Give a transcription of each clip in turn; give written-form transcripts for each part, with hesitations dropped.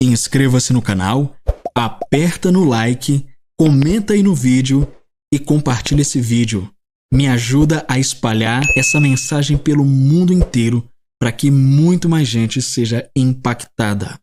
inscreva-se no canal, aperta no like, comenta aí no vídeo e compartilha esse vídeo. Me ajuda a espalhar essa mensagem pelo mundo inteiro para que muito mais gente seja impactada.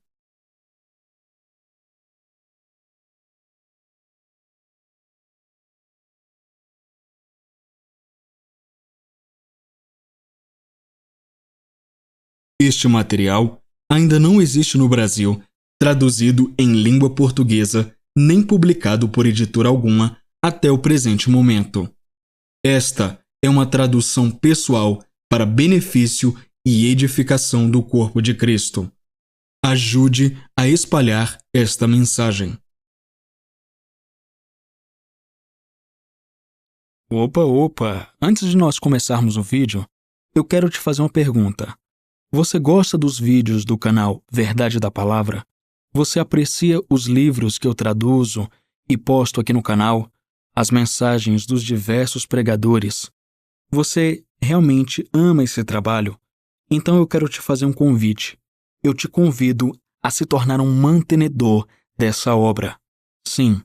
Este material ainda não existe no Brasil, traduzido em língua portuguesa, nem publicado por editora alguma até o presente momento. Esta é uma tradução pessoal para benefício e edificação do corpo de Cristo. Ajude a espalhar esta mensagem. Opa! Antes de nós começarmos o vídeo, eu quero te fazer uma pergunta. Você gosta dos vídeos do canal Verdade da Palavra? Você aprecia os livros que eu traduzo e posto aqui no canal? As mensagens dos diversos pregadores? Você realmente ama esse trabalho? Então eu quero te fazer um convite. Eu te convido a se tornar um mantenedor dessa obra. Sim,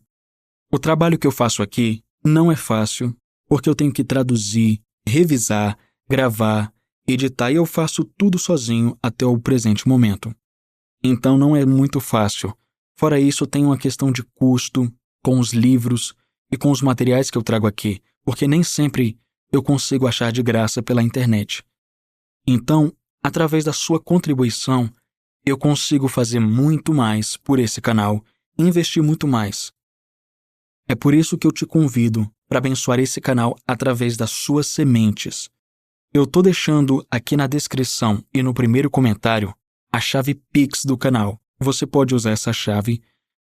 o trabalho que eu faço aqui não é fácil, porque eu tenho que traduzir, revisar, gravar, editar e eu faço tudo sozinho até o presente momento. Então não é muito fácil. Fora isso, tem uma questão de custo com os livros e com os materiais que eu trago aqui, porque nem sempre eu consigo achar de graça pela internet. Então, através da sua contribuição, eu consigo fazer muito mais por esse canal e investir muito mais. É por isso que eu te convido para abençoar esse canal através das suas sementes. Eu estou deixando aqui na descrição e no primeiro comentário a chave Pix do canal. Você pode usar essa chave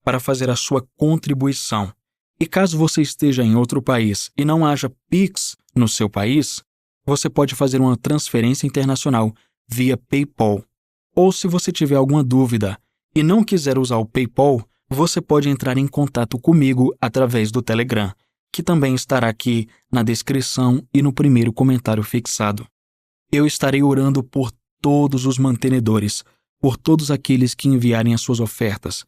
para fazer a sua contribuição. E caso você esteja em outro país e não haja Pix no seu país, você pode fazer uma transferência internacional via PayPal. Ou se você tiver alguma dúvida e não quiser usar o PayPal, você pode entrar em contato comigo através do Telegram, que também estará aqui na descrição e no primeiro comentário fixado. Eu estarei orando por todos os mantenedores, por todos aqueles que enviarem as suas ofertas,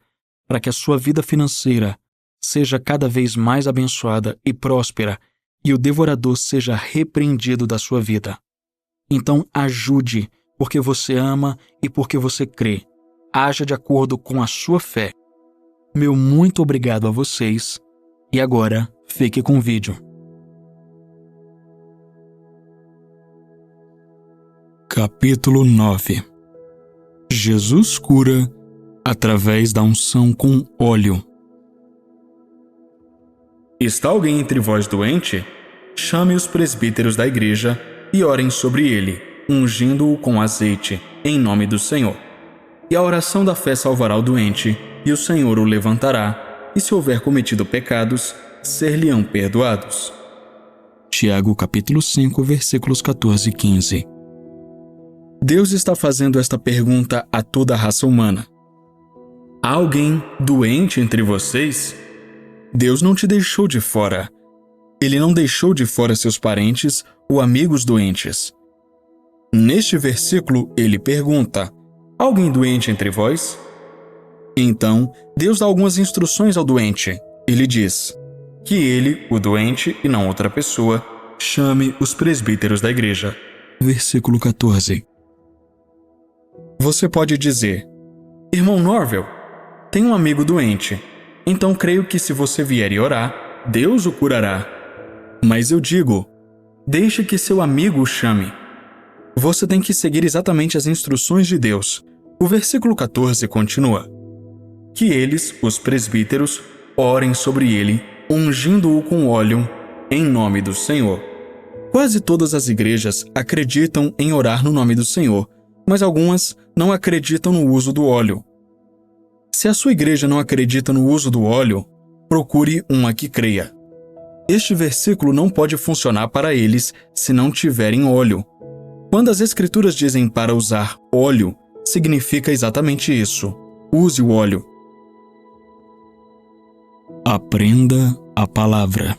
para que a sua vida financeira seja cada vez mais abençoada e próspera e o devorador seja repreendido da sua vida. Então ajude, porque você ama e porque você crê. Haja de acordo com a sua fé. Meu muito obrigado a vocês. E agora, fique com o vídeo. Capítulo 9. Jesus cura através da unção com óleo. Está alguém entre vós doente? Chame os presbíteros da igreja e orem sobre ele, ungindo-o com azeite, em nome do Senhor. E a oração da fé salvará o doente, e o Senhor o levantará, e se houver cometido pecados, ser-lhe-ão perdoados. Tiago capítulo 5, versículos 14 e 15. Deus está fazendo esta pergunta a toda a raça humana. Há alguém doente entre vocês? Deus não te deixou de fora. Ele não deixou de fora seus parentes ou amigos doentes. Neste versículo, ele pergunta: há alguém doente entre vós? Então, Deus dá algumas instruções ao doente. Ele diz que ele, o doente e não outra pessoa, chame os presbíteros da igreja. Versículo 14. Você pode dizer: Irmão Norvel, tenho um amigo doente, então creio que se você vier e orar, Deus o curará. Mas eu digo: deixe que seu amigo o chame. Você tem que seguir exatamente as instruções de Deus. O versículo 14 continua: que eles, os presbíteros, orem sobre ele, ungindo-o com óleo, em nome do Senhor. Quase todas as igrejas acreditam em orar no nome do Senhor, mas algumas não acreditam no uso do óleo. Se a sua igreja não acredita no uso do óleo, procure uma que creia. Este versículo não pode funcionar para eles se não tiverem óleo. Quando as Escrituras dizem para usar óleo, significa exatamente isso. Use o óleo. Aprenda a palavra.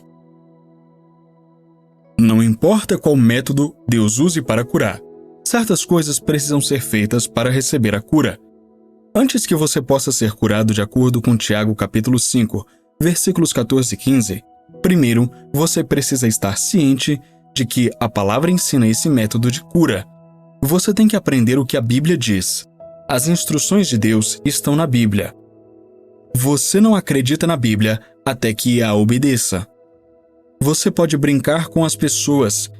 Não importa qual método Deus use para curar, certas coisas precisam ser feitas para receber a cura. Antes que você possa ser curado de acordo com Tiago capítulo 5, versículos 14 e 15, primeiro você precisa estar ciente de que a palavra ensina esse método de cura. Você tem que aprender o que a Bíblia diz. As instruções de Deus estão na Bíblia. Você não acredita na Bíblia até que a obedeça. Você pode brincar com as pessoas,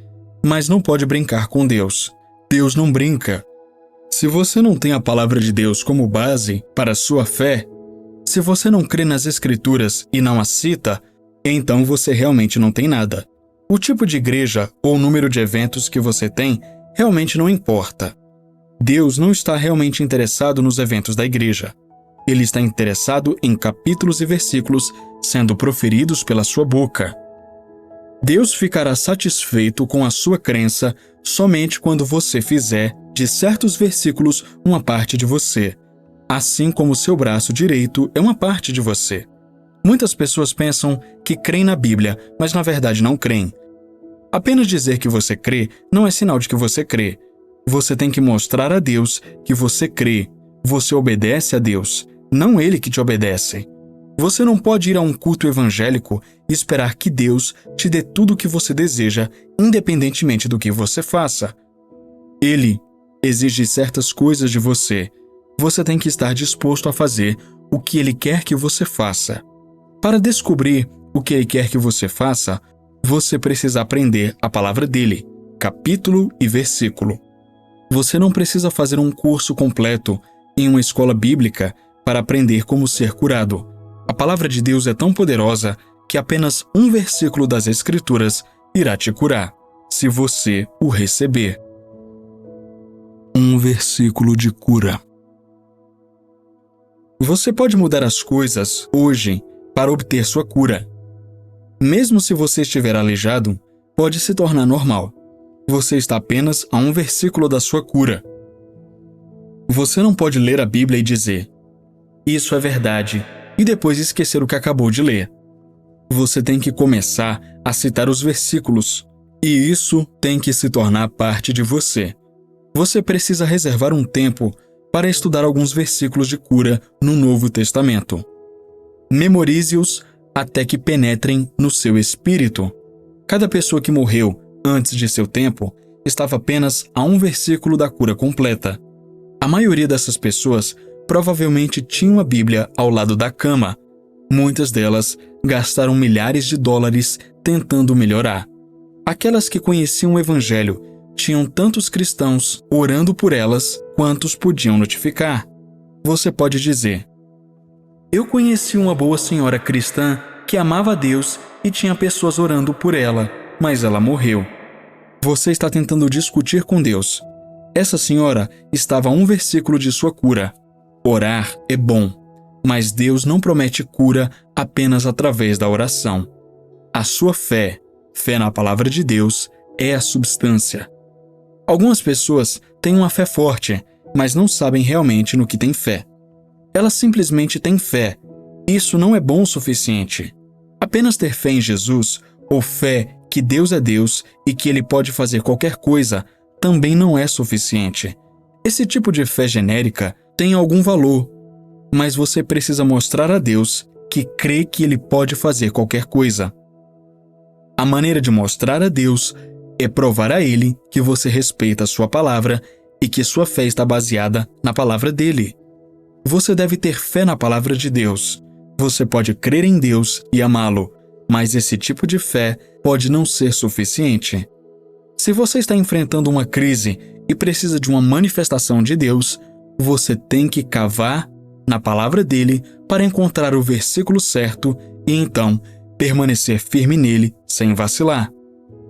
mas não pode brincar com Deus. Deus não brinca. Se você não tem a palavra de Deus como base para a sua fé, se você não crê nas Escrituras e não as cita, então você realmente não tem nada. O tipo de igreja ou o número de eventos que você tem realmente não importa. Deus não está realmente interessado nos eventos da igreja. Ele está interessado em capítulos e versículos sendo proferidos pela sua boca. Deus ficará satisfeito com a sua crença somente quando você fizer de certos versículos uma parte de você, assim como seu braço direito é uma parte de você. Muitas pessoas pensam que creem na Bíblia, mas na verdade não creem. Apenas dizer que você crê não é sinal de que você crê. Você tem que mostrar a Deus que você crê. Você obedece a Deus, não Ele que te obedece. Você não pode ir a um culto evangélico e esperar que Deus te dê tudo o que você deseja, independentemente do que você faça. Ele exige certas coisas de você. Você tem que estar disposto a fazer o que Ele quer que você faça. Para descobrir o que Ele quer que você faça, você precisa aprender a palavra dele, capítulo e versículo. Você não precisa fazer um curso completo em uma escola bíblica para aprender como ser curado. A palavra de Deus é tão poderosa que apenas um versículo das Escrituras irá te curar, se você o receber. Um versículo de cura. Você pode mudar as coisas hoje para obter sua cura. Mesmo se você estiver aleijado, pode se tornar normal. Você está apenas a um versículo da sua cura. Você não pode ler a Bíblia e dizer, "Isso é verdade", e depois esquecer o que acabou de ler. Você tem que começar a citar os versículos, e isso tem que se tornar parte de você. Você precisa reservar um tempo para estudar alguns versículos de cura no Novo Testamento. Memorize-os até que penetrem no seu espírito. Cada pessoa que morreu antes de seu tempo estava apenas a um versículo da cura completa. A maioria dessas pessoas provavelmente tinham a Bíblia ao lado da cama. Muitas delas gastaram milhares de dólares tentando melhorar. Aquelas que conheciam o Evangelho tinham tantos cristãos orando por elas quantos podiam notificar. Você pode dizer, "Eu conheci uma boa senhora cristã que amava a Deus e tinha pessoas orando por ela, mas ela morreu." Você está tentando discutir com Deus. Essa senhora estava a um versículo de sua cura. Orar é bom, mas Deus não promete cura apenas através da oração. A sua fé na palavra de Deus, é a substância. Algumas pessoas têm uma fé forte, mas não sabem realmente no que têm fé. Elas simplesmente têm fé. Isso não é bom o suficiente. Apenas ter fé em Jesus, ou fé que Deus é Deus e que Ele pode fazer qualquer coisa, também não é suficiente. Esse tipo de fé genérica tem algum valor, mas você precisa mostrar a Deus que crê que Ele pode fazer qualquer coisa. A maneira de mostrar a Deus é provar a Ele que você respeita a sua palavra e que sua fé está baseada na palavra dele. Você deve ter fé na palavra de Deus. Você pode crer em Deus e amá-lo, mas esse tipo de fé pode não ser suficiente. Se você está enfrentando uma crise e precisa de uma manifestação de Deus, você tem que cavar na palavra dele para encontrar o versículo certo e então permanecer firme nele sem vacilar.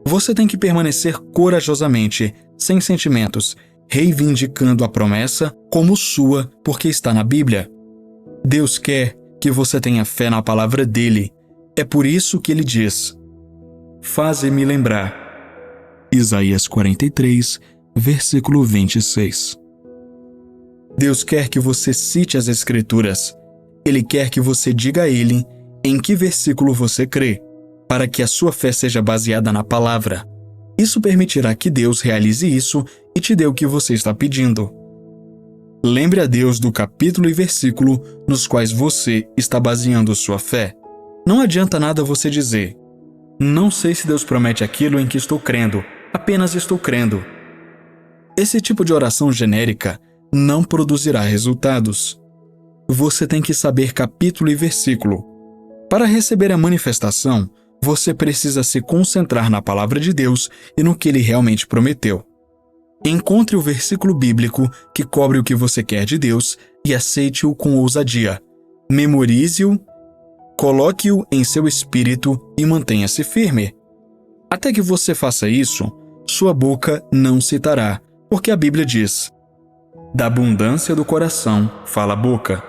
Você tem que permanecer corajosamente, sem sentimentos, reivindicando a promessa como sua porque está na Bíblia. Deus quer que você tenha fé na palavra dele. É por isso que ele diz, "Faze-me lembrar." Isaías 43, versículo 26. Deus quer que você cite as Escrituras. Ele quer que você diga a Ele em que versículo você crê, para que a sua fé seja baseada na palavra. Isso permitirá que Deus realize isso e te dê o que você está pedindo. Lembre a Deus do capítulo e versículo nos quais você está baseando sua fé. Não adianta nada você dizer: não sei se Deus promete aquilo em que estou crendo, apenas estou crendo. Esse tipo de oração genérica não produzirá resultados. Você tem que saber capítulo e versículo. Para receber a manifestação, você precisa se concentrar na palavra de Deus e no que Ele realmente prometeu. Encontre o versículo bíblico que cobre o que você quer de Deus e aceite-o com ousadia. Memorize-o, coloque-o em seu espírito e mantenha-se firme. Até que você faça isso, sua boca não citará, porque a Bíblia diz: da abundância do coração fala a boca.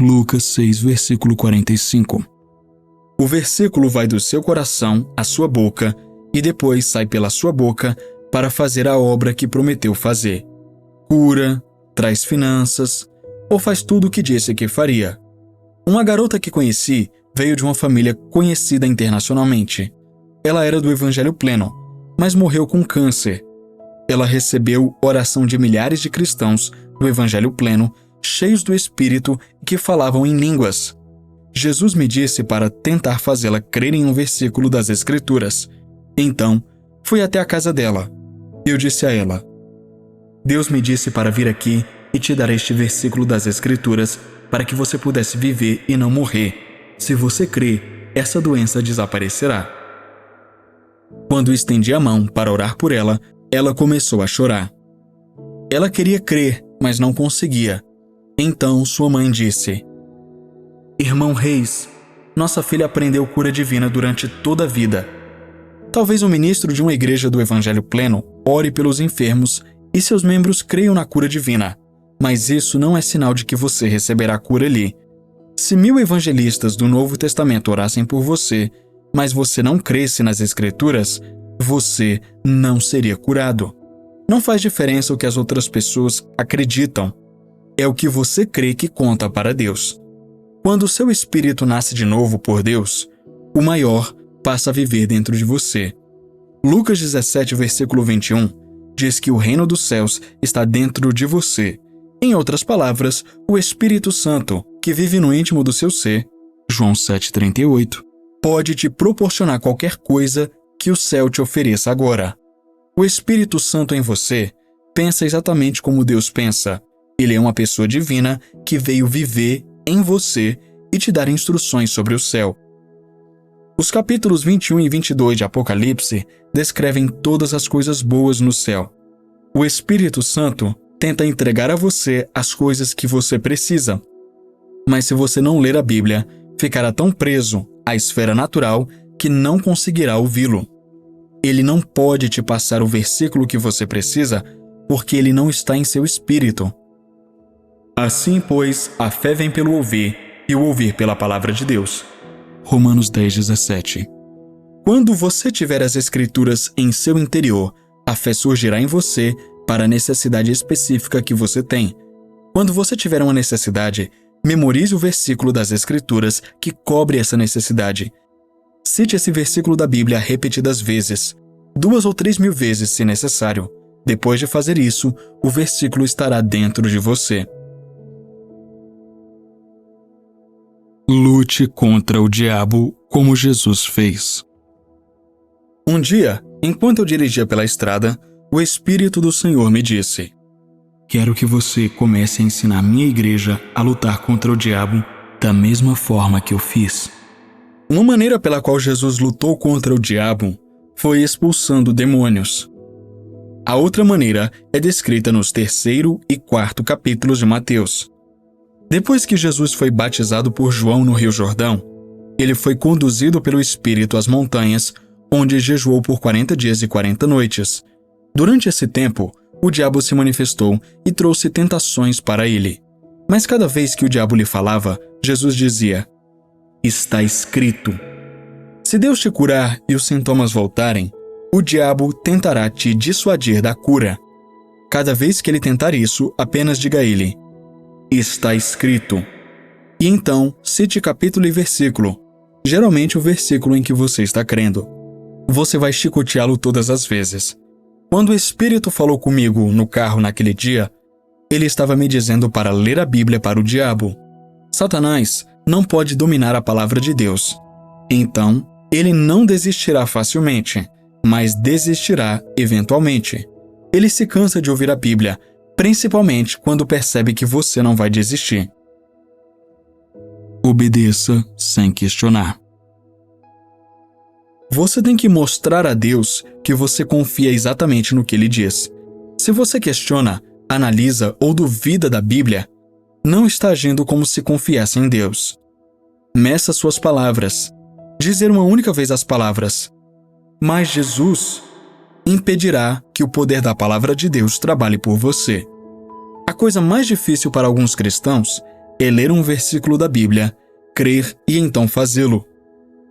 Lucas 6, versículo 45. O versículo vai do seu coração à sua boca e depois sai pela sua boca para fazer a obra que prometeu fazer. Cura, traz finanças, ou faz tudo o que disse que faria. Uma garota que conheci veio de uma família conhecida internacionalmente. Ela era do Evangelho Pleno, mas morreu com câncer. Ela recebeu oração de milhares de cristãos do Evangelho Pleno, cheios do Espírito e que falavam em línguas. Jesus me disse para tentar fazê-la crer em um versículo das Escrituras. Então, fui até a casa dela. Eu disse a ela: Deus me disse para vir aqui e te dar este versículo das Escrituras para que você pudesse viver e não morrer. Se você crer, essa doença desaparecerá. Quando estendi a mão para orar por ela, ela começou a chorar. Ela queria crer, mas não conseguia. Então sua mãe disse: Irmão Reis, nossa filha aprendeu cura divina durante toda a vida. Talvez um ministro de uma igreja do Evangelho Pleno ore pelos enfermos e seus membros creiam na cura divina, mas isso não é sinal de que você receberá cura ali. Se 1000 evangelistas do Novo Testamento orassem por você, mas você não cresce nas Escrituras, você não seria curado. Não faz diferença o que as outras pessoas acreditam. É o que você crê que conta para Deus. Quando o seu espírito nasce de novo por Deus, o maior passa a viver dentro de você. Lucas 17, versículo 21, diz que o reino dos céus está dentro de você. Em outras palavras, o Espírito Santo, que vive no íntimo do seu ser, João 7,38, pode te proporcionar qualquer coisa que o céu te ofereça agora. O Espírito Santo em você pensa exatamente como Deus pensa. Ele é uma pessoa divina que veio viver em você e te dar instruções sobre o céu. Os capítulos 21 e 22 de Apocalipse descrevem todas as coisas boas no céu. O Espírito Santo tenta entregar a você as coisas que você precisa. Mas se você não ler a Bíblia, ficará tão preso à esfera natural que não conseguirá ouvi-lo. Ele não pode te passar o versículo que você precisa porque ele não está em seu espírito. Assim, pois, a fé vem pelo ouvir e o ouvir pela palavra de Deus. Romanos 10:17. Quando você tiver as Escrituras em seu interior, a fé surgirá em você para a necessidade específica que você tem. Quando você tiver uma necessidade, memorize o versículo das Escrituras que cobre essa necessidade. Cite esse versículo da Bíblia repetidas vezes, 2 ou 3 mil vezes se necessário. Depois de fazer isso, o versículo estará dentro de você. Lute contra o diabo como Jesus fez. Um dia, enquanto eu dirigia pela estrada, o Espírito do Senhor me disse: Quero que você comece a ensinar a minha igreja a lutar contra o diabo da mesma forma que eu fiz. Uma maneira pela qual Jesus lutou contra o diabo foi expulsando demônios. A outra maneira é descrita nos 3º e 4º capítulos de Mateus. Depois que Jesus foi batizado por João no Rio Jordão, ele foi conduzido pelo Espírito às montanhas, onde jejuou por 40 dias e 40 noites. Durante esse tempo, o diabo se manifestou e trouxe tentações para ele. Mas cada vez que o diabo lhe falava, Jesus dizia: Está escrito. Se Deus te curar e os sintomas voltarem, o diabo tentará te dissuadir da cura. Cada vez que ele tentar isso, apenas diga a ele: Está escrito. E então, cite capítulo e versículo, geralmente o versículo em que você está crendo. Você vai chicoteá-lo todas as vezes. Quando o Espírito falou comigo no carro naquele dia, ele estava me dizendo para ler a Bíblia para o diabo. Satanás não pode dominar a palavra de Deus. Então, ele não desistirá facilmente, mas desistirá eventualmente. Ele se cansa de ouvir a Bíblia, principalmente quando percebe que você não vai desistir. Obedeça sem questionar. Você tem que mostrar a Deus que você confia exatamente no que Ele diz. Se você questiona, analisa ou duvida da Bíblia, não está agindo como se confiasse em Deus. Meça suas palavras. Dizer uma única vez as palavras, mas Jesus, impedirá que o poder da palavra de Deus trabalhe por você. A coisa mais difícil para alguns cristãos é ler um versículo da Bíblia, crer e então fazê-lo.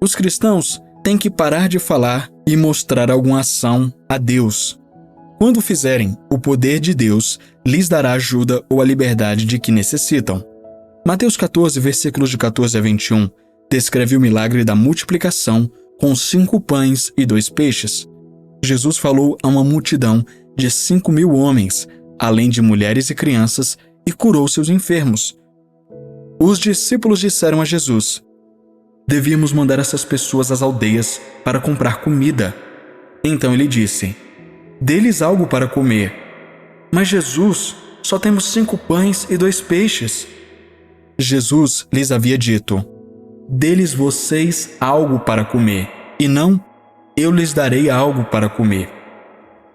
Os cristãos têm que parar de falar e mostrar alguma ação a Deus. Quando fizerem, o poder de Deus lhes dará a ajuda ou a liberdade de que necessitam. Mateus 14, versículos de 14 a 21, descreve o milagre da multiplicação com 5 pães e 2 peixes. Jesus falou a uma multidão de 5.000 homens, além de mulheres e crianças, e curou seus enfermos. Os discípulos disseram a Jesus: devíamos mandar essas pessoas às aldeias para comprar comida. Então ele disse: dê-lhes algo para comer. Mas Jesus, só temos 5 pães e 2 peixes. Jesus lhes havia dito: dê-lhes vocês algo para comer, e não, eu lhes darei algo para comer.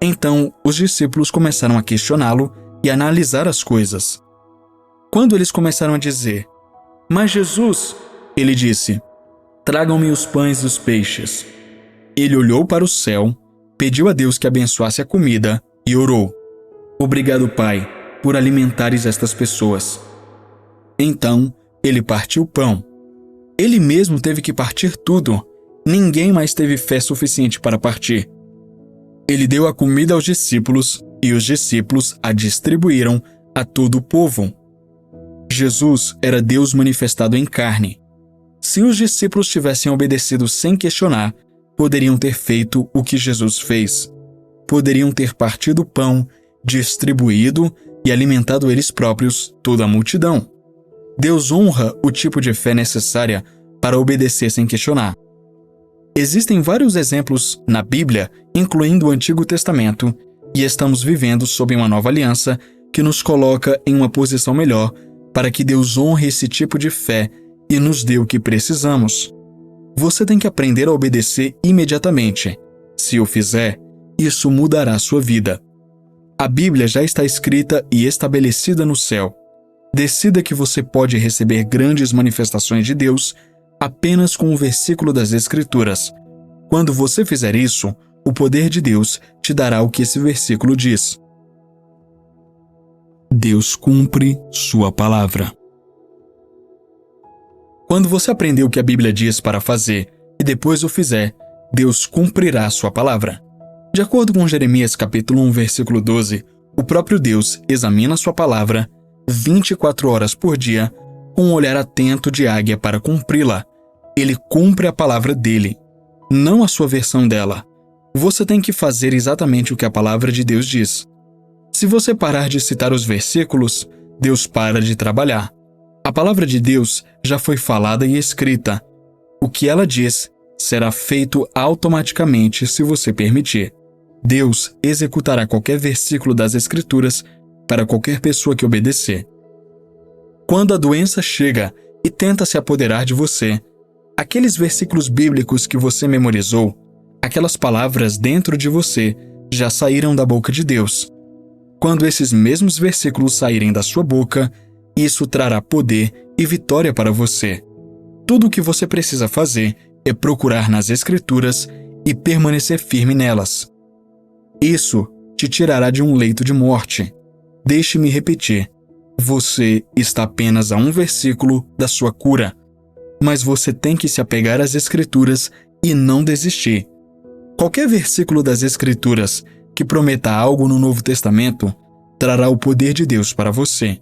Então os discípulos começaram a questioná-lo e a analisar as coisas. Quando eles começaram a dizer: mas Jesus, ele disse: tragam-me os pães e os peixes. Ele olhou para o céu, pediu a Deus que abençoasse a comida e orou: obrigado, Pai, por alimentares estas pessoas. Então ele partiu o pão. Ele mesmo teve que partir tudo. Ninguém mais teve fé suficiente para partir. Ele deu a comida aos discípulos e os discípulos a distribuíram a todo o povo. Jesus era Deus manifestado em carne. Se os discípulos tivessem obedecido sem questionar, poderiam ter feito o que Jesus fez. Poderiam ter partido o pão, distribuído e alimentado eles próprios toda a multidão. Deus honra o tipo de fé necessária para obedecer sem questionar. Existem vários exemplos na Bíblia, incluindo o Antigo Testamento, e estamos vivendo sob uma nova aliança que nos coloca em uma posição melhor para que Deus honre esse tipo de fé e nos dê o que precisamos. Você tem que aprender a obedecer imediatamente. Se o fizer, isso mudará a sua vida. A Bíblia já está escrita e estabelecida no céu. Decida que você pode receber grandes manifestações de Deus apenas com um versículo das Escrituras. Quando você fizer isso, o poder de Deus te dará o que esse versículo diz. Deus cumpre sua palavra. Quando você aprender o que a Bíblia diz para fazer e depois o fizer, Deus cumprirá sua palavra. De acordo com Jeremias capítulo 1, versículo 12, o próprio Deus examina sua palavra 24 horas por dia com um olhar atento de águia para cumpri-la. Ele cumpre a palavra dele, não a sua versão dela. Você tem que fazer exatamente o que a palavra de Deus diz. Se você parar de citar os versículos, Deus para de trabalhar. A palavra de Deus já foi falada e escrita. O que ela diz será feito automaticamente se você permitir. Deus executará qualquer versículo das Escrituras para qualquer pessoa que obedecer. Quando a doença chega e tenta se apoderar de você, aqueles versículos bíblicos que você memorizou, aquelas palavras dentro de você, já saíram da boca de Deus. Quando esses mesmos versículos saírem da sua boca, isso trará poder e vitória para você. Tudo o que você precisa fazer é procurar nas Escrituras e permanecer firme nelas. Isso te tirará de um leito de morte. Deixe-me repetir. Você está apenas a um versículo da sua cura. Mas você tem que se apegar às Escrituras e não desistir. Qualquer versículo das Escrituras que prometa algo no Novo Testamento trará o poder de Deus para você.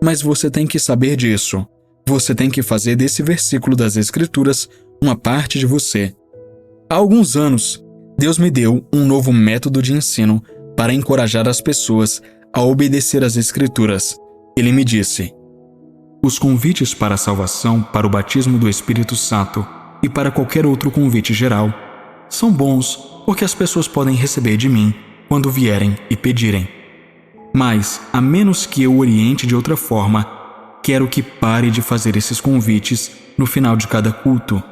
Mas você tem que saber disso. Você tem que fazer desse versículo das Escrituras uma parte de você. Há alguns anos, Deus me deu um novo método de ensino para encorajar as pessoas a obedecer às Escrituras. Ele me disse: os convites para a salvação, para o batismo do Espírito Santo e para qualquer outro convite geral são bons porque as pessoas podem receber de mim quando vierem e pedirem. Mas, a menos que eu oriente de outra forma, quero que pare de fazer esses convites no final de cada culto.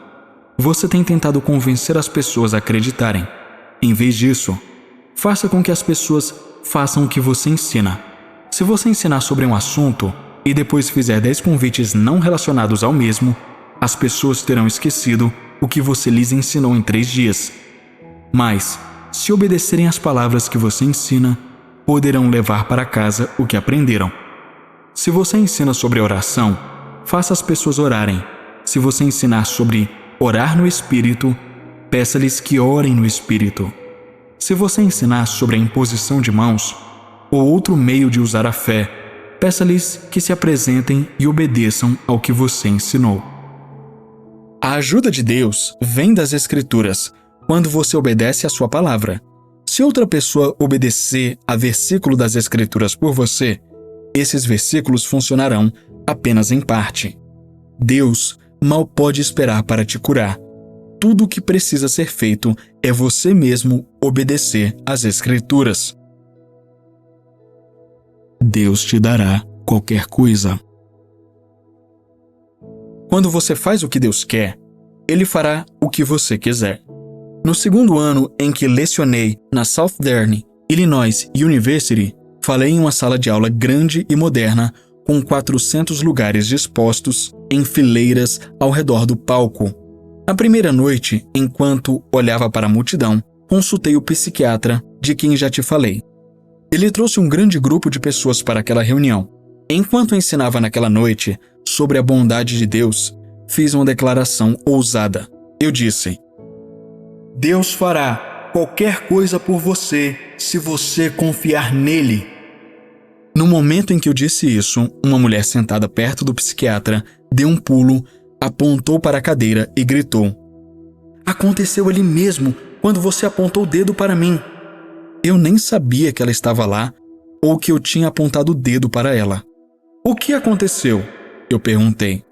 Você tem tentado convencer as pessoas a acreditarem. Em vez disso, faça com que as pessoas façam o que você ensina. Se você ensinar sobre um assunto e depois fizer 10 convites não relacionados ao mesmo, as pessoas terão esquecido o que você lhes ensinou em 3 dias. Mas, se obedecerem às palavras que você ensina, poderão levar para casa o que aprenderam. Se você ensina sobre oração, faça as pessoas orarem. Se você ensinar sobre orar no Espírito, peça-lhes que orem no Espírito. Se você ensinar sobre a imposição de mãos, ou outro meio de usar a fé, peça-lhes que se apresentem e obedeçam ao que você ensinou. A ajuda de Deus vem das Escrituras, quando você obedece à sua palavra. Se outra pessoa obedecer a versículo das Escrituras por você, esses versículos funcionarão apenas em parte. Deus mal pode esperar para te curar. Tudo o que precisa ser feito é você mesmo obedecer às Escrituras. Deus te dará qualquer coisa. Quando você faz o que Deus quer, Ele fará o que você quiser. No 2º ano em que lecionei na Southern Illinois University, falei em uma sala de aula grande e moderna com 400 lugares dispostos em fileiras ao redor do palco. Na primeira noite, enquanto olhava para a multidão, consultei o psiquiatra de quem já te falei. Ele trouxe um grande grupo de pessoas para aquela reunião. Enquanto ensinava naquela noite sobre a bondade de Deus, fiz uma declaração ousada. Eu disse: Deus fará qualquer coisa por você se você confiar nele. No momento em que eu disse isso, uma mulher sentada perto do psiquiatra deu um pulo, apontou para a cadeira e gritou: aconteceu ali mesmo, quando você apontou o dedo para mim. Eu nem sabia que ela estava lá ou que eu tinha apontado o dedo para ela. O que aconteceu? Eu perguntei.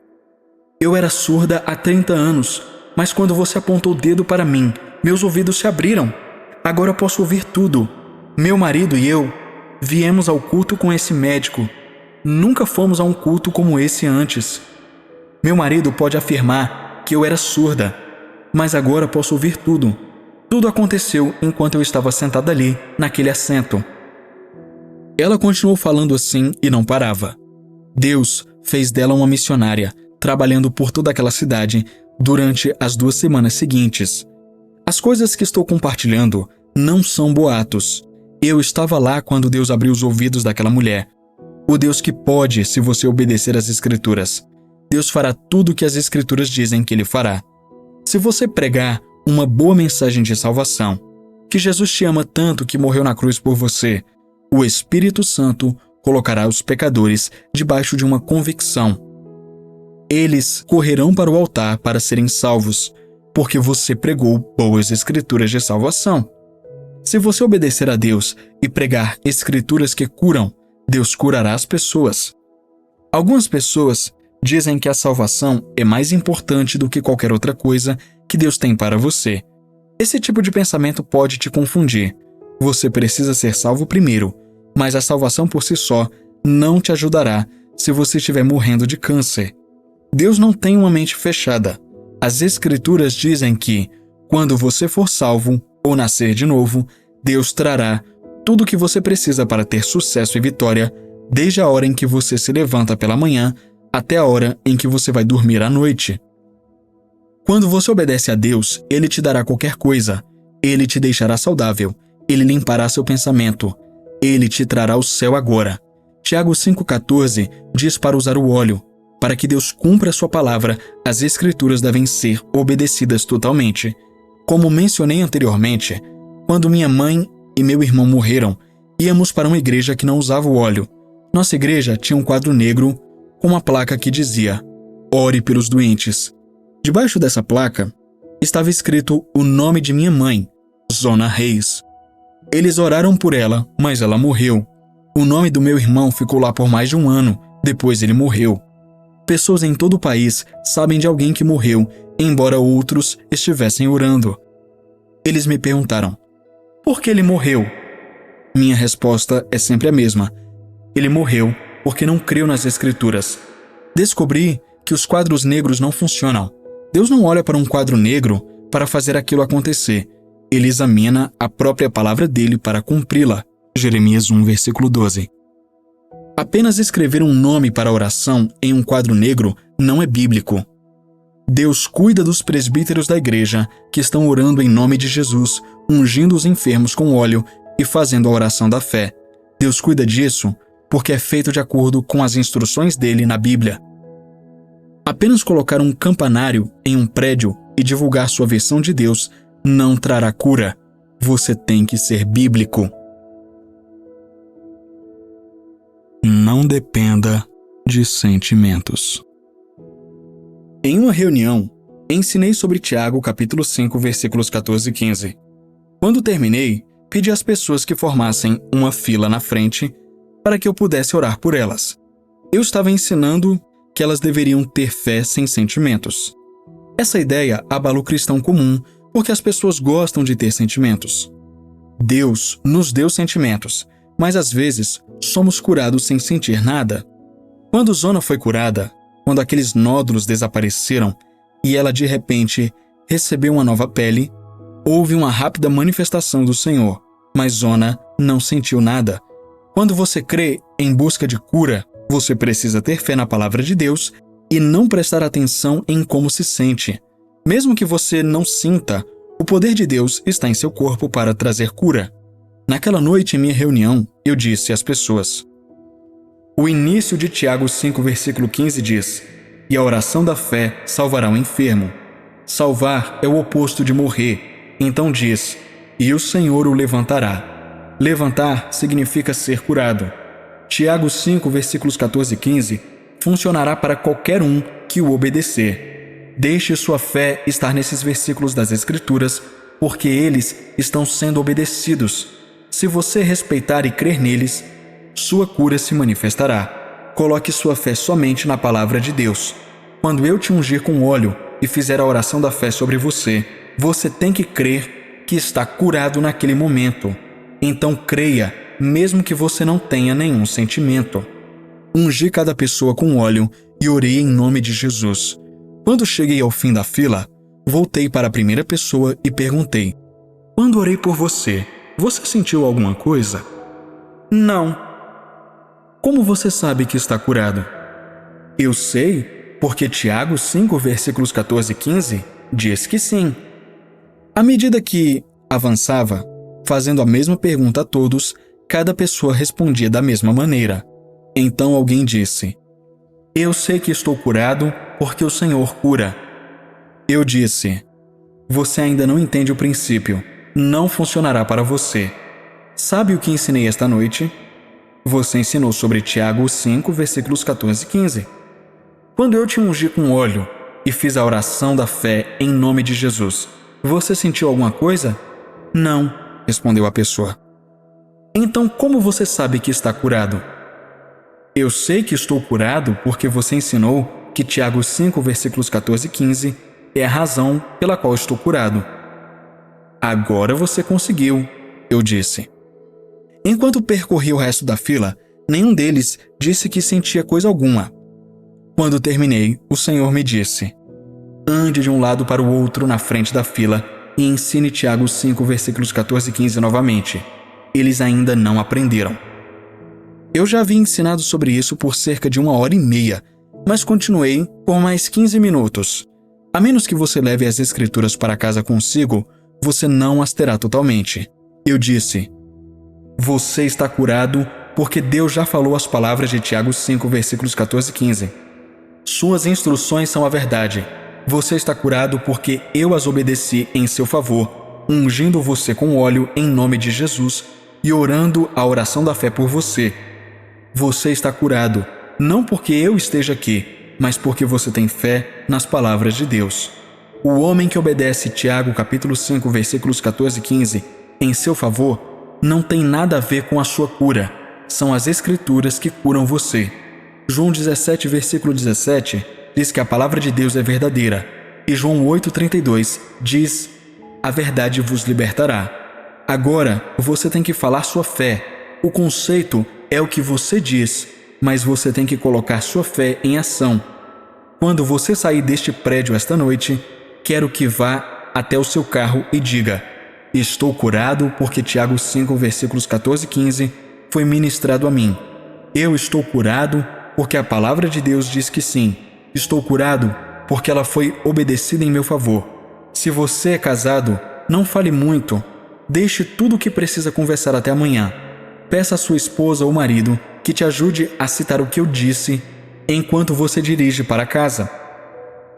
Eu era surda há 30 anos, mas quando você apontou o dedo para mim, meus ouvidos se abriram. Agora posso ouvir tudo. Meu marido e eu viemos ao culto com esse médico. Nunca fomos a um culto como esse antes. Meu marido pode afirmar que eu era surda, mas agora posso ouvir tudo. Tudo aconteceu enquanto eu estava sentada ali, naquele assento. Ela continuou falando assim e não parava. Deus fez dela uma missionária, trabalhando por toda aquela cidade durante as 2 semanas seguintes. As coisas que estou compartilhando não são boatos. Eu estava lá quando Deus abriu os ouvidos daquela mulher. O Deus que pode, se você obedecer às Escrituras. Deus fará tudo o que as Escrituras dizem que Ele fará. Se você pregar uma boa mensagem de salvação, que Jesus te ama tanto que morreu na cruz por você, o Espírito Santo colocará os pecadores debaixo de uma convicção. Eles correrão para o altar para serem salvos, porque você pregou boas Escrituras de salvação. Se você obedecer a Deus e pregar Escrituras que curam, Deus curará as pessoas. Algumas pessoas dizem que a salvação é mais importante do que qualquer outra coisa que Deus tem para você. Esse tipo de pensamento pode te confundir. Você precisa ser salvo primeiro, mas a salvação por si só não te ajudará se você estiver morrendo de câncer. Deus não tem uma mente fechada. As Escrituras dizem que, quando você for salvo ou nascer de novo, Deus trará tudo o que você precisa para ter sucesso e vitória, desde a hora em que você se levanta pela manhã até a hora em que você vai dormir à noite. Quando você obedece a Deus, Ele te dará qualquer coisa. Ele te deixará saudável. Ele limpará seu pensamento. Ele te trará o céu agora. Tiago 5,14 diz para usar o óleo. Para que Deus cumpra a sua palavra, as Escrituras devem ser obedecidas totalmente. Como mencionei anteriormente, quando minha mãe e meu irmão morreram, íamos para uma igreja que não usava o óleo. Nossa igreja tinha um quadro negro com uma placa que dizia: ore pelos doentes. Debaixo dessa placa estava escrito o nome de minha mãe, Zona Reis. Eles oraram por ela, mas ela morreu. O nome do meu irmão ficou lá por mais de 1 ano, depois ele morreu. Pessoas em todo o país sabem de alguém que morreu, embora outros estivessem orando. Eles me perguntaram: por que ele morreu? Minha resposta é sempre a mesma. Ele morreu porque não creu nas Escrituras. Descobri que os quadros negros não funcionam. Deus não olha para um quadro negro para fazer aquilo acontecer. Ele examina a própria palavra dele para cumpri-la. Jeremias 1, versículo 12. Apenas escrever um nome para a oração em um quadro negro não é bíblico. Deus cuida dos presbíteros da igreja que estão orando em nome de Jesus, ungindo os enfermos com óleo e fazendo a oração da fé. Deus cuida disso porque é feito de acordo com as instruções dele na Bíblia. Apenas colocar um campanário em um prédio e divulgar sua versão de Deus não trará cura. Você tem que ser bíblico. Não dependa de sentimentos. Em uma reunião, ensinei sobre Tiago, capítulo 5, versículos 14 e 15. Quando terminei, pedi às pessoas que formassem uma fila na frente para que eu pudesse orar por elas. Eu estava ensinando que elas deveriam ter fé sem sentimentos. Essa ideia abala o cristão comum porque as pessoas gostam de ter sentimentos. Deus nos deu sentimentos, mas às vezes somos curados sem sentir nada. Quando Zona foi curada, quando aqueles nódulos desapareceram e ela de repente recebeu uma nova pele, houve uma rápida manifestação do Senhor, mas Zona não sentiu nada. Quando você crê em busca de cura, você precisa ter fé na palavra de Deus e não prestar atenção em como se sente. Mesmo que você não sinta, o poder de Deus está em seu corpo para trazer cura. Naquela noite, em minha reunião, eu disse às pessoas: o início de Tiago 5, versículo 15 diz: e a oração da fé salvará o enfermo. Salvar é o oposto de morrer. Então diz: e o Senhor o levantará. Levantar significa ser curado. Tiago 5, versículos 14 e 15 funcionará para qualquer um que o obedecer. Deixe sua fé estar nesses versículos das Escrituras, porque eles estão sendo obedecidos. Se você respeitar e crer neles, sua cura se manifestará. Coloque sua fé somente na palavra de Deus. Quando eu te ungir com óleo e fizer a oração da fé sobre você, você tem que crer que está curado naquele momento. Então creia, mesmo que você não tenha nenhum sentimento. Ungi cada pessoa com óleo e orei em nome de Jesus. Quando cheguei ao fim da fila, voltei para a primeira pessoa e perguntei: quando orei por você, você sentiu alguma coisa? Não. Como você sabe que está curado? Eu sei, porque Tiago 5, versículos 14 e 15 diz que sim. À medida que avançava, fazendo a mesma pergunta a todos, cada pessoa respondia da mesma maneira. Então alguém disse: eu sei que estou curado porque o Senhor cura. Eu disse: você ainda não entende o princípio. Não funcionará para você. Sabe o que ensinei esta noite? Você ensinou sobre Tiago 5, versículos 14 e 15. Quando eu te ungi com óleo e fiz a oração da fé em nome de Jesus, você sentiu alguma coisa? Não, respondeu a pessoa. Então como você sabe que está curado? Eu sei que estou curado porque você ensinou que Tiago 5, versículos 14 e 15 é a razão pela qual estou curado. Agora você conseguiu, eu disse. Enquanto percorri o resto da fila, nenhum deles disse que sentia coisa alguma. Quando terminei, o Senhor me disse: ande de um lado para o outro na frente da fila e ensine Tiago 5, versículos 14 e 15 novamente. Eles ainda não aprenderam. Eu já havia ensinado sobre isso por cerca de 1h30, mas continuei por mais 15 minutos. A menos que você leve as Escrituras para casa consigo, você não as terá totalmente. Eu disse: você está curado porque Deus já falou as palavras de Tiago 5, versículos 14 e 15. Suas instruções são a verdade. Você está curado porque eu as obedeci em seu favor, ungindo você com óleo em nome de Jesus e orando a oração da fé por você. Você está curado, não porque eu esteja aqui, mas porque você tem fé nas palavras de Deus. O homem que obedece Tiago capítulo 5, versículos 14 e 15 em seu favor não tem nada a ver com a sua cura. são as Escrituras que curam você. João 17, versículo 17, diz que a palavra de Deus é verdadeira. E João 8,32 diz: a verdade vos libertará. Agora, você tem que falar sua fé. O conceito é o que você diz, mas você tem que colocar sua fé em ação. Quando você sair deste prédio esta noite, quero que vá até o seu carro e diga: estou curado porque Tiago 5, versículos 14 e 15 foi ministrado a mim. Eu estou curado porque a palavra de Deus diz que sim. Estou curado porque ela foi obedecida em meu favor. Se você é casado, não fale muito. Deixe tudo o que precisa conversar até amanhã. Peça a sua esposa ou marido que te ajude a citar o que eu disse enquanto você dirige para casa.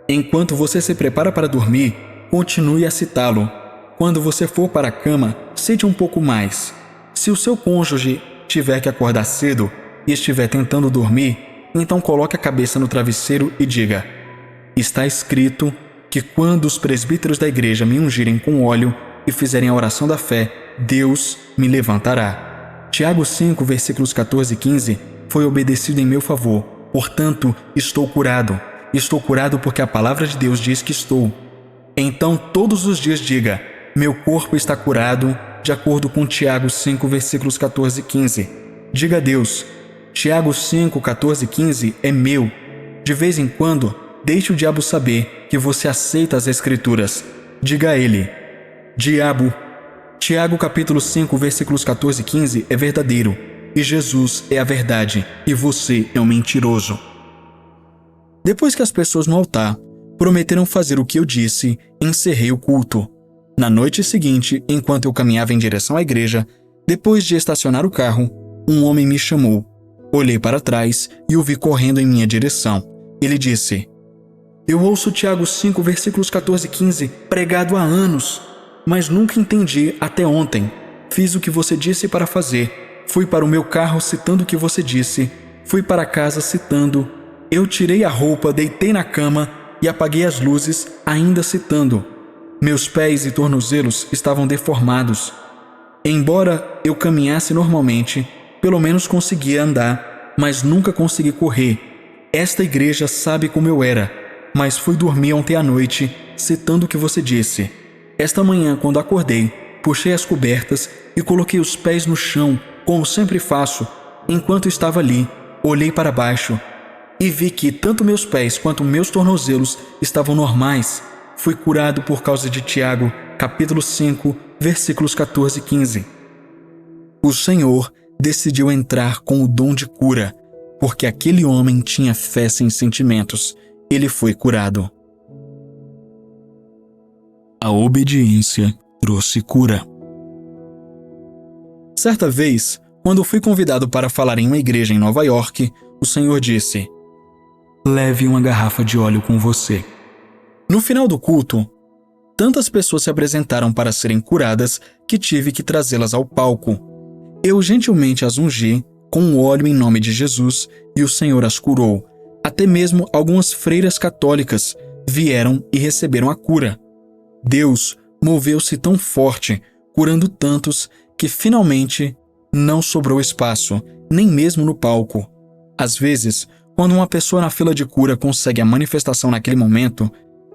Enquanto você se prepara para dormir, continue a citá-lo. Quando você for para a cama, cite um pouco mais. Se o seu cônjuge tiver que acordar cedo e estiver tentando dormir, então coloque a cabeça no travesseiro e diga: está escrito que quando os presbíteros da igreja me ungirem com óleo e fizerem a oração da fé, Deus me levantará. Tiago 5, versículos 14 e 15 foi obedecido em meu favor, portanto, estou curado. Estou curado porque a palavra de Deus diz que estou. Então, todos os dias diga: meu corpo está curado, de acordo com Tiago 5, versículos 14 e 15. Diga a Deus: Tiago 5, 14 e 15 é meu. De vez em quando, deixe o diabo saber que você aceita as Escrituras. Diga a ele: diabo, Tiago capítulo 5, versículos 14 e 15 é verdadeiro, e Jesus é a verdade, e você é um mentiroso. Depois que as pessoas no altar prometeram fazer o que eu disse, encerrei o culto. Na noite seguinte, enquanto eu caminhava em direção à igreja, depois de estacionar o carro, um homem me chamou. Olhei para trás e o vi correndo em minha direção. Ele disse: eu ouço Tiago 5, versículos 14 e 15 pregado há anos, mas nunca entendi até ontem. Fiz o que você disse para fazer. Fui para o meu carro citando o que você disse. Fui para casa citando. Eu tirei a roupa, deitei na cama e apaguei as luzes, ainda citando. Meus pés e tornozelos estavam deformados. Embora eu caminhasse normalmente, pelo menos conseguia andar, mas nunca consegui correr. Esta igreja sabe como eu era, mas fui dormir ontem à noite, citando o que você disse. Esta manhã, quando acordei, puxei as cobertas e coloquei os pés no chão, como sempre faço. Enquanto estava ali, olhei para baixo e vi que tanto meus pés quanto meus tornozelos estavam normais. Fui curado por causa de Tiago, capítulo 5, versículos 14 e 15. O Senhor decidiu entrar com o dom de cura, porque aquele homem tinha fé sem sentimentos. Ele foi curado. A obediência trouxe cura. Certa vez, quando fui convidado para falar em uma igreja em Nova York, o Senhor disse: leve uma garrafa de óleo com você. No final do culto, tantas pessoas se apresentaram para serem curadas que tive que trazê-las ao palco. Eu gentilmente as ungi com óleo em nome de Jesus e o Senhor as curou. Até mesmo algumas freiras católicas vieram e receberam a cura. Deus moveu-se tão forte, curando tantos, que finalmente não sobrou espaço, nem mesmo no palco. Às vezes, quando uma pessoa na fila de cura consegue a manifestação naquele momento,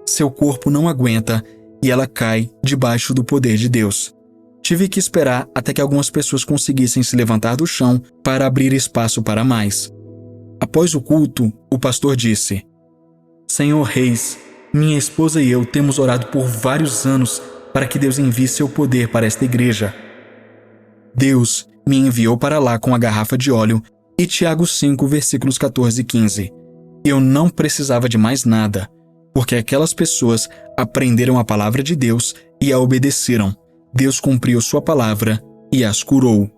seu corpo não aguenta e ela cai debaixo do poder de Deus. Tive que esperar até que algumas pessoas conseguissem se levantar do chão para abrir espaço para mais. Após o culto, o pastor disse: Senhor Reis, minha esposa e eu temos orado por vários anos para que Deus envie seu poder para esta igreja. Deus me enviou para lá com a garrafa de óleo e Tiago 5, versículos 14 e 15. Eu não precisava de mais nada, porque aquelas pessoas aprenderam a palavra de Deus e a obedeceram. Deus cumpriu sua palavra e as curou.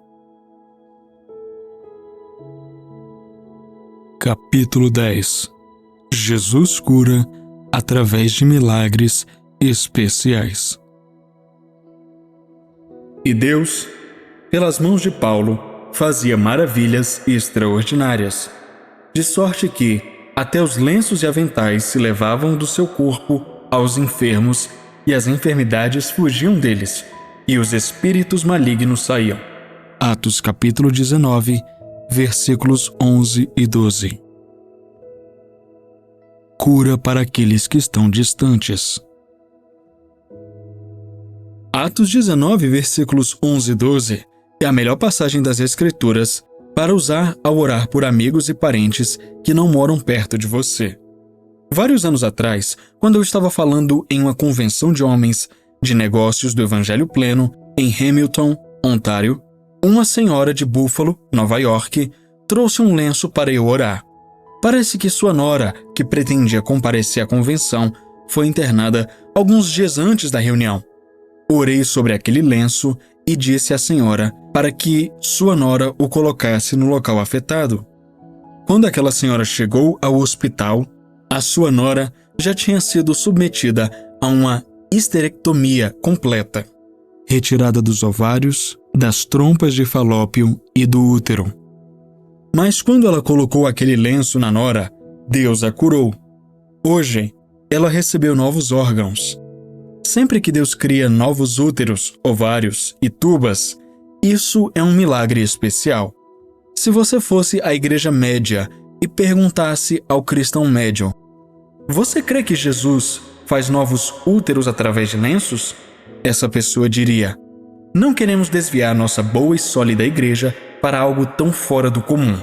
Capítulo 10. Jesus cura através de milagres especiais. E Deus, pelas mãos de Paulo, fazia maravilhas extraordinárias, de sorte que até os lenços e aventais se levavam do seu corpo aos enfermos, e as enfermidades fugiam deles, e os espíritos malignos saíam. Atos capítulo 19, versículos 11 e 12. Cura para aqueles que estão distantes. Atos 19, versículos 11 e 12 é a melhor passagem das Escrituras para usar ao orar por amigos e parentes que não moram perto de você. Vários anos atrás, quando eu estava falando em uma convenção de homens de negócios do Evangelho Pleno em Hamilton, Ontário, uma senhora de Buffalo, Nova York, trouxe um lenço para eu orar. Parece que sua nora, que pretendia comparecer à convenção, foi internada alguns dias antes da reunião. Orei sobre aquele lenço e disse à senhora para que sua nora o colocasse no local afetado. Quando aquela senhora chegou ao hospital, a sua nora já tinha sido submetida a uma histerectomia completa, retirada dos ovários, das trompas de falópio e do útero. Mas quando ela colocou aquele lenço na nora, Deus a curou. Hoje, ela recebeu novos órgãos. Sempre que Deus cria novos úteros, ovários e tubas, isso é um milagre especial. Se você fosse à igreja média e perguntasse ao cristão médio: "Você crê que Jesus faz novos úteros através de lenços?" Essa pessoa diria: "Não queremos desviar nossa boa e sólida igreja para algo tão fora do comum."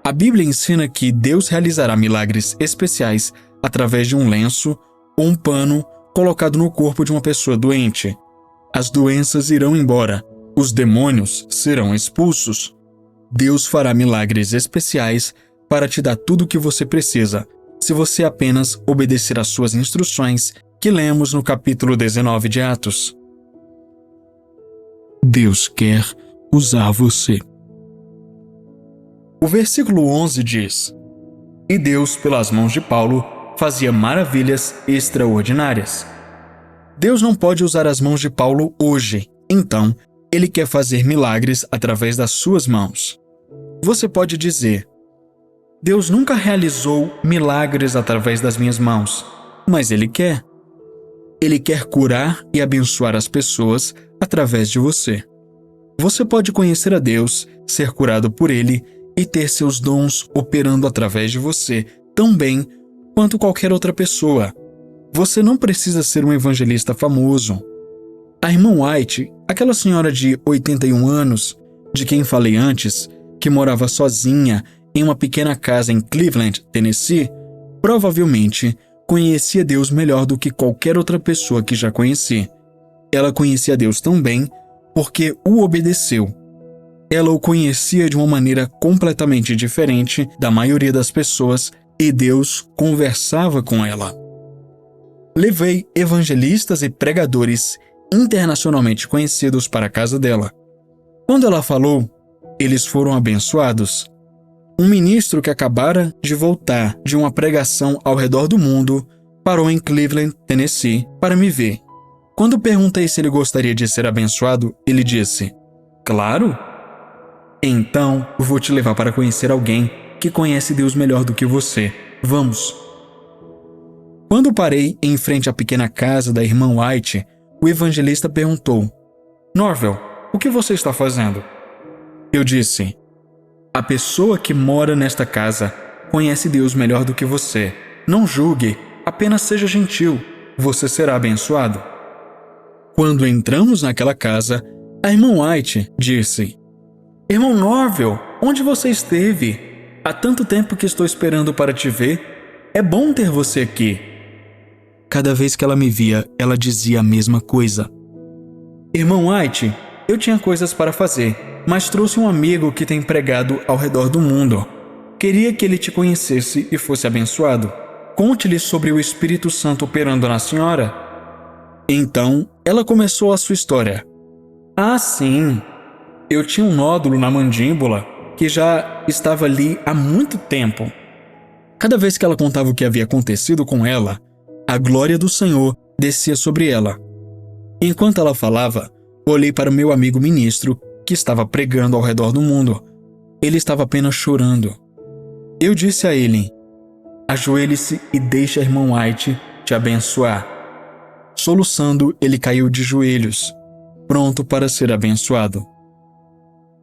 A Bíblia ensina que Deus realizará milagres especiais através de um lenço ou um pano colocado no corpo de uma pessoa doente. As doenças irão embora, os demônios serão expulsos. Deus fará milagres especiais para te dar tudo o que você precisa, se você apenas obedecer às suas instruções que lemos no capítulo 19 de Atos. Deus quer usar você. O versículo 11 diz: "E Deus, pelas mãos de Paulo, fazia maravilhas extraordinárias." Deus não pode usar as mãos de Paulo hoje, então ele quer fazer milagres através das suas mãos. Você pode dizer: "Deus nunca realizou milagres através das minhas mãos", mas Ele quer. Ele quer curar e abençoar as pessoas através de você. Você pode conhecer a Deus, ser curado por Ele e ter seus dons operando através de você tão bem quanto qualquer outra pessoa. Você não precisa ser um evangelista famoso. A irmã White, aquela senhora de 81 anos, de quem falei antes, que morava sozinha em uma pequena casa em Cleveland, Tennessee, provavelmente conhecia Deus melhor do que qualquer outra pessoa que já conheci. Ela conhecia Deus tão bem porque o obedeceu. Ela o conhecia de uma maneira completamente diferente da maioria das pessoas e Deus conversava com ela. Levei evangelistas e pregadores internacionalmente conhecidos para a casa dela. Quando ela falou, eles foram abençoados. Um ministro que acabara de voltar de uma pregação ao redor do mundo parou em Cleveland, Tennessee, para me ver. Quando perguntei se ele gostaria de ser abençoado, ele disse: "Claro! Então, vou te levar para conhecer alguém que conhece Deus melhor do que você. Vamos." Quando parei em frente à pequena casa da irmã White, o evangelista perguntou: "Norvel, o que você está fazendo?" Eu disse: "A pessoa que mora nesta casa conhece Deus melhor do que você. Não julgue, apenas seja gentil. Você será abençoado." Quando entramos naquela casa, a irmã White disse: "Irmão Norvel, onde você esteve? Há tanto tempo que estou esperando para te ver. É bom ter você aqui." Cada vez que ela me via, ela dizia a mesma coisa. "Irmão White, eu tinha coisas para fazer, mas trouxe um amigo que tem pregado ao redor do mundo. Queria que ele te conhecesse e fosse abençoado. Conte-lhe sobre o Espírito Santo operando na senhora." Então, ela começou a sua história. "Ah, sim. Eu tinha um nódulo na mandíbula que já estava ali há muito tempo." Cada vez que ela contava o que havia acontecido com ela, a glória do Senhor descia sobre ela. Enquanto ela falava, olhei para o meu amigo ministro, que estava pregando ao redor do mundo. Ele estava apenas chorando. Eu disse a ele: "Ajoelhe-se e deixe a irmã White te abençoar." Soluçando, ele caiu de joelhos, pronto para ser abençoado.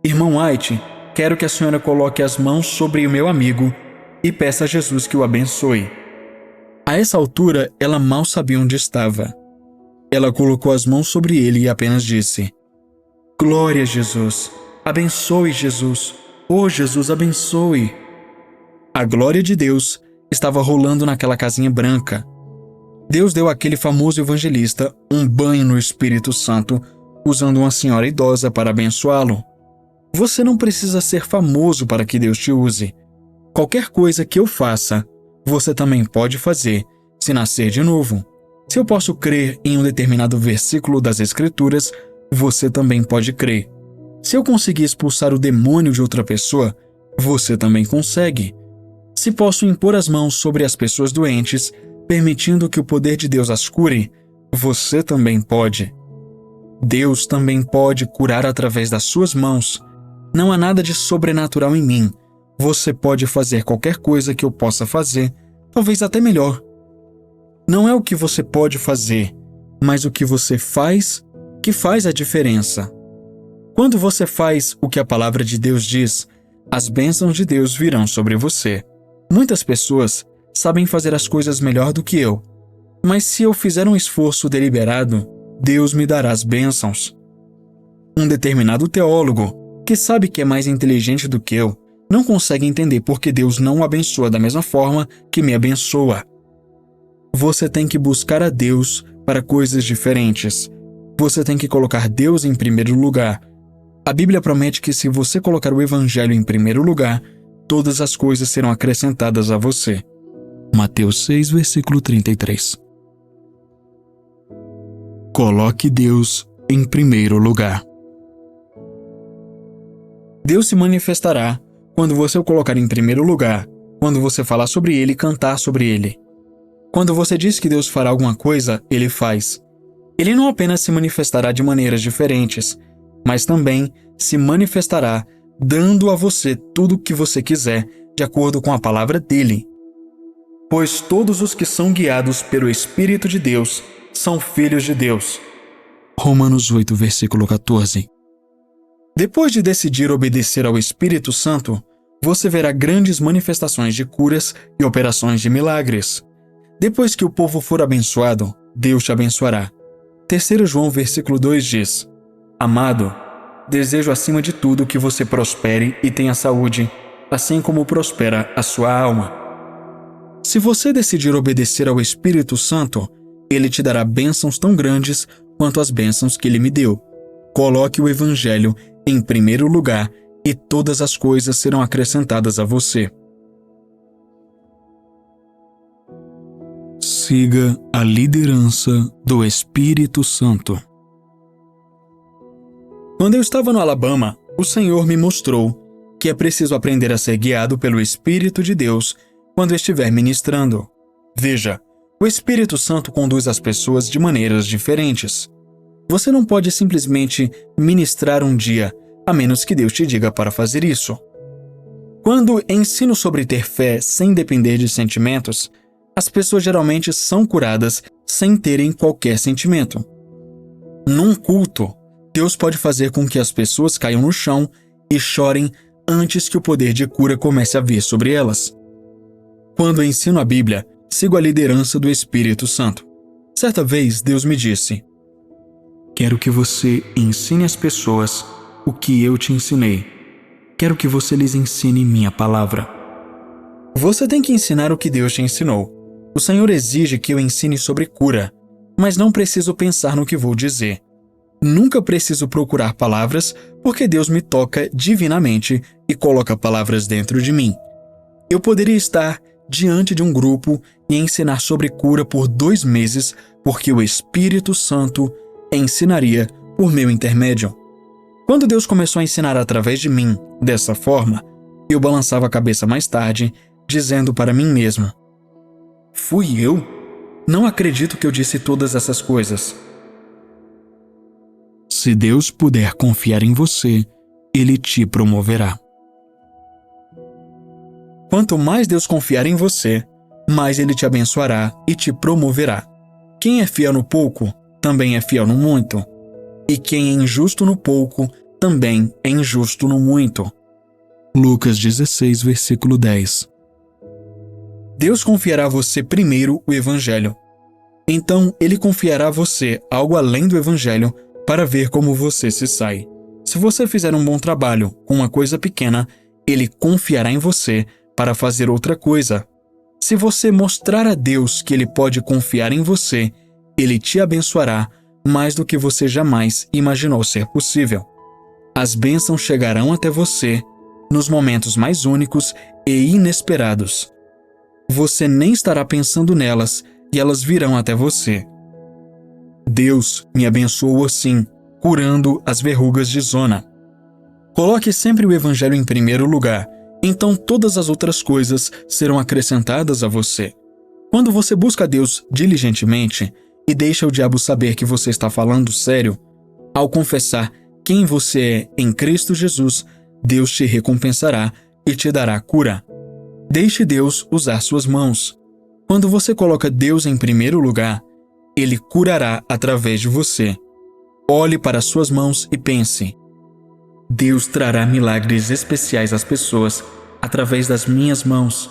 "Irmã White, quero que a senhora coloque as mãos sobre o meu amigo e peça a Jesus que o abençoe. A essa altura, ela mal sabia onde estava. Ela colocou as mãos sobre ele e apenas disse: Glória a Jesus! Abençoe Jesus! Oh, Jesus, abençoe! A glória de Deus estava rolando naquela casinha branca. Deus deu àquele famoso evangelista um banho no Espírito Santo, usando uma senhora idosa para abençoá-lo. Você não precisa ser famoso para que Deus te use. Qualquer coisa que eu faça, você também pode fazer, se nascer de novo. Se eu posso crer em um determinado versículo das Escrituras, você também pode crer. Se eu conseguir expulsar o demônio de outra pessoa, você também consegue. Se posso impor as mãos sobre as pessoas doentes, permitindo que o poder de Deus as cure, você também pode. Deus também pode curar através das suas mãos. Não há nada de sobrenatural em mim. Você pode fazer qualquer coisa que eu possa fazer, talvez até melhor. Não é o que você pode fazer, mas o que você faz que faz a diferença. Quando você faz o que a palavra de Deus diz, as bênçãos de Deus virão sobre você. Muitas pessoas sabem fazer as coisas melhor do que eu, mas se eu fizer um esforço deliberado, Deus me dará as bênçãos. Um determinado teólogo, que sabe que é mais inteligente do que eu, não consegue entender por que Deus não o abençoa da mesma forma que me abençoa. Você tem que buscar a Deus para coisas diferentes. Você tem que colocar Deus em primeiro lugar. A Bíblia promete que se você colocar o Evangelho em primeiro lugar, todas as coisas serão acrescentadas a você. Mateus 6, versículo 33. Coloque Deus em primeiro lugar. Deus se manifestará quando você o colocar em primeiro lugar, quando você falar sobre Ele e cantar sobre Ele. Quando você diz que Deus fará alguma coisa, Ele faz. Ele não apenas se manifestará de maneiras diferentes, mas também se manifestará dando a você tudo o que você quiser, de acordo com a palavra dele. Pois todos os que são guiados pelo Espírito de Deus são filhos de Deus. Romanos 8, versículo 14. Depois de decidir obedecer ao Espírito Santo, você verá grandes manifestações de curas e operações de milagres. Depois que o povo for abençoado, Deus te abençoará. 3 João versículo 2 diz: Amado, desejo acima de tudo que você prospere e tenha saúde, assim como prospera a sua alma. Se você decidir obedecer ao Espírito Santo, Ele te dará bênçãos tão grandes quanto as bênçãos que Ele me deu. Coloque o Evangelho em primeiro lugar e todas as coisas serão acrescentadas a você. Siga a liderança do Espírito Santo. Quando eu estava no Alabama, o Senhor me mostrou que é preciso aprender a ser guiado pelo Espírito de Deus quando estiver ministrando. Veja, o Espírito Santo conduz as pessoas de maneiras diferentes. Você não pode simplesmente ministrar um dia, a menos que Deus te diga para fazer isso. Quando ensino sobre ter fé sem depender de sentimentos, as pessoas geralmente são curadas sem terem qualquer sentimento. Num culto, Deus pode fazer com que as pessoas caiam no chão e chorem antes que o poder de cura comece a vir sobre elas. Quando ensino a Bíblia, sigo a liderança do Espírito Santo. Certa vez, Deus me disse: Quero que você ensine às pessoas o que eu te ensinei. Quero que você lhes ensine minha palavra. Você tem que ensinar o que Deus te ensinou. O Senhor exige que eu ensine sobre cura, mas não preciso pensar no que vou dizer. Nunca preciso procurar palavras, porque Deus me toca divinamente e coloca palavras dentro de mim. Eu poderia estar diante de um grupo e ensinar sobre cura por 2 meses, porque o Espírito Santo ensinaria por meu intermédio. Quando Deus começou a ensinar através de mim, dessa forma, eu balançava a cabeça mais tarde, dizendo para mim mesmo: Fui eu? Não acredito que eu disse todas essas coisas. Se Deus puder confiar em você, Ele te promoverá. Quanto mais Deus confiar em você, mais Ele te abençoará e te promoverá. Quem é fiel no pouco, também é fiel no muito. E quem é injusto no pouco, também é injusto no muito. Lucas 16, versículo 10. Deus confiará a você primeiro o Evangelho. Então, Ele confiará a você algo além do Evangelho para ver como você se sai. Se você fizer um bom trabalho com uma coisa pequena, Ele confiará em você para fazer outra coisa. Se você mostrar a Deus que Ele pode confiar em você, Ele te abençoará mais do que você jamais imaginou ser possível. As bênçãos chegarão até você nos momentos mais únicos e inesperados. Você nem estará pensando nelas e elas virão até você. Deus me abençoou assim, curando as verrugas de zona. Coloque sempre o Evangelho em primeiro lugar, então todas as outras coisas serão acrescentadas a você. Quando você busca Deus diligentemente e deixa o diabo saber que você está falando sério, ao confessar quem você é em Cristo Jesus, Deus te recompensará e te dará cura. Deixe Deus usar suas mãos. Quando você coloca Deus em primeiro lugar, Ele curará através de você. Olhe para suas mãos e pense: Deus trará milagres especiais às pessoas através das minhas mãos.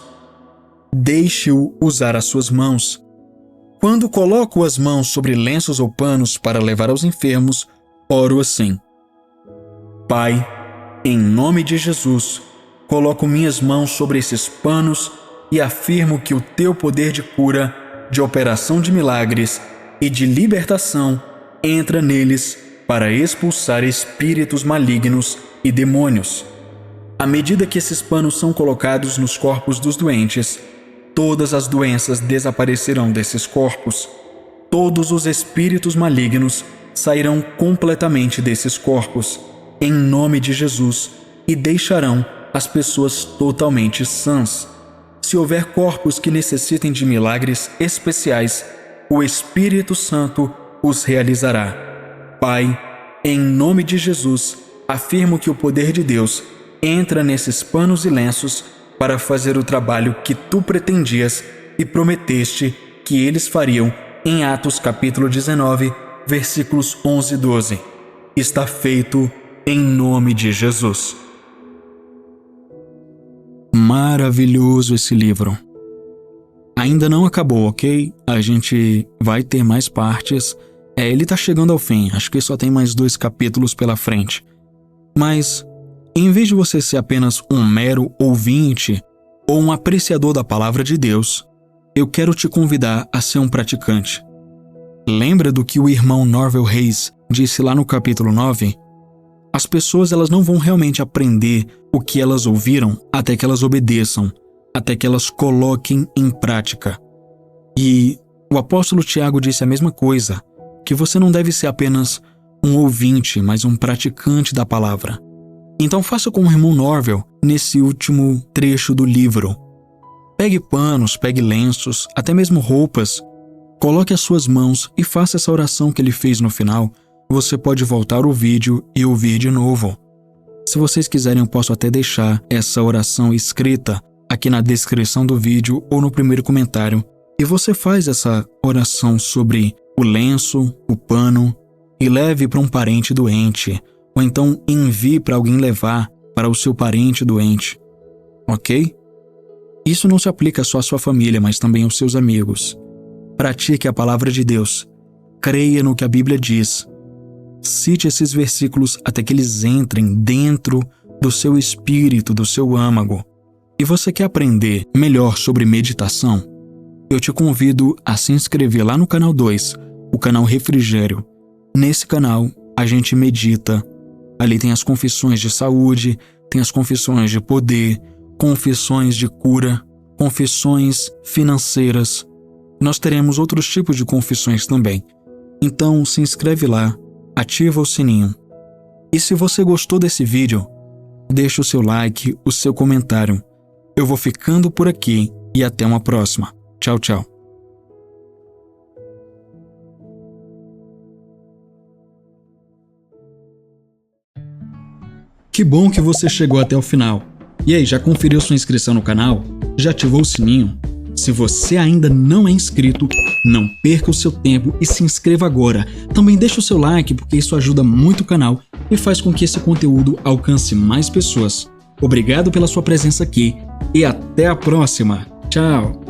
Deixe-o usar as suas mãos. Quando coloco as mãos sobre lenços ou panos para levar aos enfermos, oro assim: Pai, em nome de Jesus, coloco minhas mãos sobre esses panos e afirmo que o Teu poder de cura, de operação de milagres e de libertação entra neles para expulsar espíritos malignos e demônios. À medida que esses panos são colocados nos corpos dos doentes, todas as doenças desaparecerão desses corpos. Todos os espíritos malignos sairão completamente desses corpos, em nome de Jesus, e deixarão as pessoas totalmente sãs. Se houver corpos que necessitem de milagres especiais, o Espírito Santo os realizará. Pai, em nome de Jesus, afirmo que o poder de Deus entra nesses panos e lenços para fazer o trabalho que Tu pretendias e prometeste que eles fariam em Atos capítulo 19, versículos 11 e 12. Está feito em nome de Jesus. Maravilhoso esse livro. Ainda não acabou, ok? A gente vai ter mais partes. Ele tá chegando ao fim. Acho que só tem mais 2 capítulos pela frente. Mas, em vez de você ser apenas um mero ouvinte ou um apreciador da palavra de Deus, eu quero te convidar a ser um praticante. Lembra do que o irmão Norvel Reis disse lá no capítulo 9? As pessoas elas não vão realmente aprender o que elas ouviram até que elas obedeçam, até que elas coloquem em prática. E o apóstolo Tiago disse a mesma coisa, que você não deve ser apenas um ouvinte, mas um praticante da palavra. Então faça como o irmão Norvel nesse último trecho do livro. Pegue panos, pegue lenços, até mesmo roupas, coloque as suas mãos e faça essa oração que ele fez no final. Você pode voltar o vídeo e ouvir de novo. Se vocês quiserem, eu posso até deixar essa oração escrita aqui na descrição do vídeo ou no primeiro comentário. E você faz essa oração sobre o lenço, o pano, e leve para um parente doente, ou então envie para alguém levar para o seu parente doente, ok? Isso não se aplica só à sua família, mas também aos seus amigos. Pratique a palavra de Deus. Creia no que a Bíblia diz. Cite esses versículos até que eles entrem dentro do seu espírito, do seu âmago. E você quer aprender melhor sobre meditação? Eu te convido a se inscrever lá no canal 2, o canal Refrigério. Nesse canal, a gente medita. Ali tem as confissões de saúde, tem as confissões de poder, confissões de cura, confissões financeiras. Nós teremos outros tipos de confissões também. Então, se inscreve lá. Ativa o sininho. E se você gostou desse vídeo, deixe o seu like, o seu comentário. Eu vou ficando por aqui e até uma próxima. Tchau, tchau. Que bom que você chegou até o final. E aí, já conferiu sua inscrição no canal? Já ativou o sininho? Se você ainda não é inscrito, não perca o seu tempo e se inscreva agora. Também deixa o seu like porque isso ajuda muito o canal e faz com que esse conteúdo alcance mais pessoas. Obrigado pela sua presença aqui e até a próxima. Tchau!